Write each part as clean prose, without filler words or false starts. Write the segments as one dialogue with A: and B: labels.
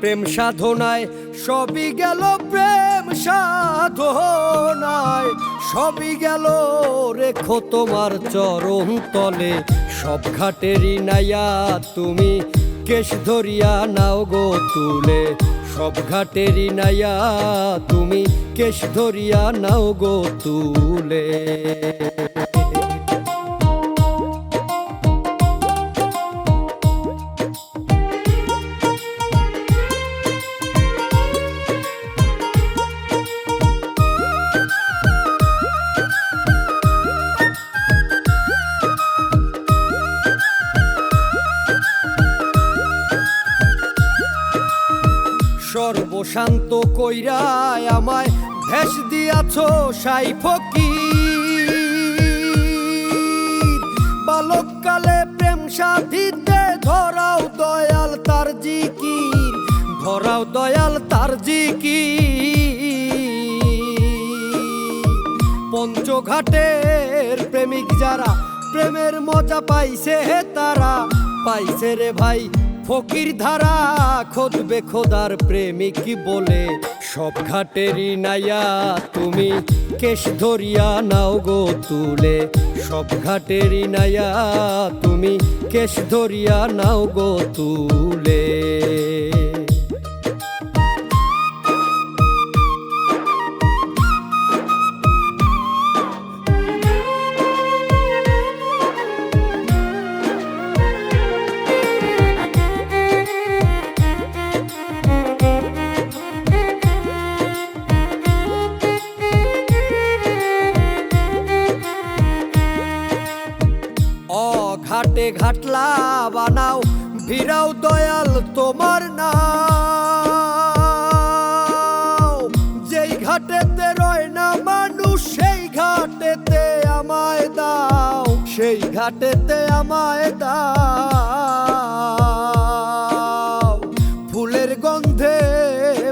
A: প্রেম সাধনায় সবই গেল, প্রেম সাধনায় সবই গেল, রেখো তোমার চরণ তলে সব ঘাটেরই নাইয়া তুমি কেশ ধরিয়া নাও গো তুলে, সব ঘাটেরই নাইয়া তুমি কেশ ধরিয়া নাও গো তুলে। সর্বশান্ত কইরায় আমায় ভেষ দিয়াছ সাই ফকির, বালককালে প্রেম সাধিতে ধরাও দয়াল তার জিকির, ধরাও দয়াল তার জিকির। পঞ্চঘাটের প্রেমিক যারা প্রেমের মজা পাইছে তারা পাইছে রে ভাই ফকির ধারা, খোদবে খোদার প্রেমিক বলে সব ঘাটেরই নাইয়া তুমি কেশ ধরিয়া নাও গো তুলে, সব ঘাটেরই নাইয়া তুমি কেশ ধরিয়া নাও গো তুলে। ঘাটে ঘাটলা বানাও ভিড়াও দয়াল তোমার নাও, যেই ঘাটেতে রয় না মানুষ সেই ঘাটেতে আমায় দাও, সেই ঘাটেতে আমায় দাও। ফুলের গন্ধে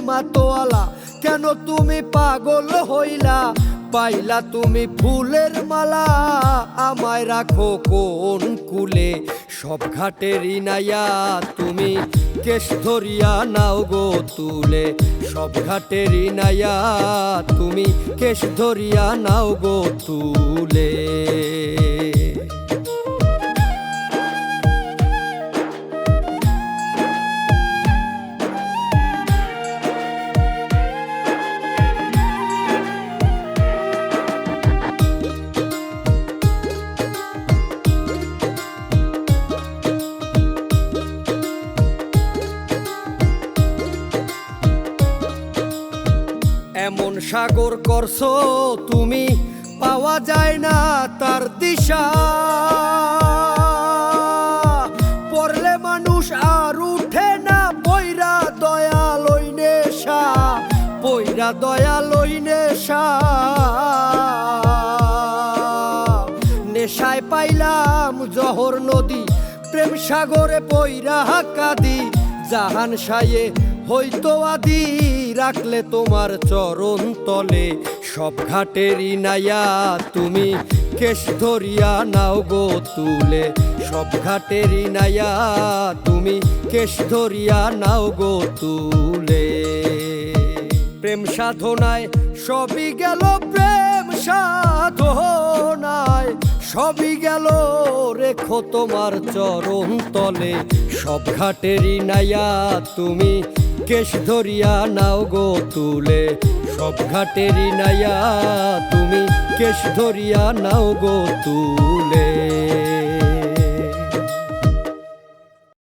A: মাতোয়ালা কেন তুমি পাগল হইলা, পাইলা তুমি ফুলের মালা আমায় রাখো কোন কুলে, সব ঘাটেরই নাইয়া তুমি কেশ ধরিয়া নাও গো তুলে, সব ঘাটেরই নাইয়া তুমি কেশ ধরিয়া নাও গো তুলে। এমন সাগর করছো তুমি পাওয়া যায় না তার দিশা, পড়লে মানুষ আর উঠে না পয়রা দয়াল ওই নেশা, পয়রা দয়াল ওই নেশা। নেশায় পাইলাম জহর নদী প্রেম সাগরে পয়রা কাঁদি, জাহান সায়ে হইতো আদি রাখলে তোমার চরণ তলে, সব ঘাটেরই নাইয়া তুমি কেশ ধরিয়া নাও গো তুলে, সব ঘাটেরই নাইয়া তুমি কেশ ধরিয়া নাও গো তুলে। প্রেম সাধনায় সবই গেল, প্রেম সাধনায় সবই গেল, রেখো তোমার চরণ তলে সব ঘাটেরই নাইয়া তুমি কেশ ধরিয়া নাও গো তুলে, সব ঘাটেরই নাইয়া তুমি কেশ ধরিয়া নাও গো তুলে।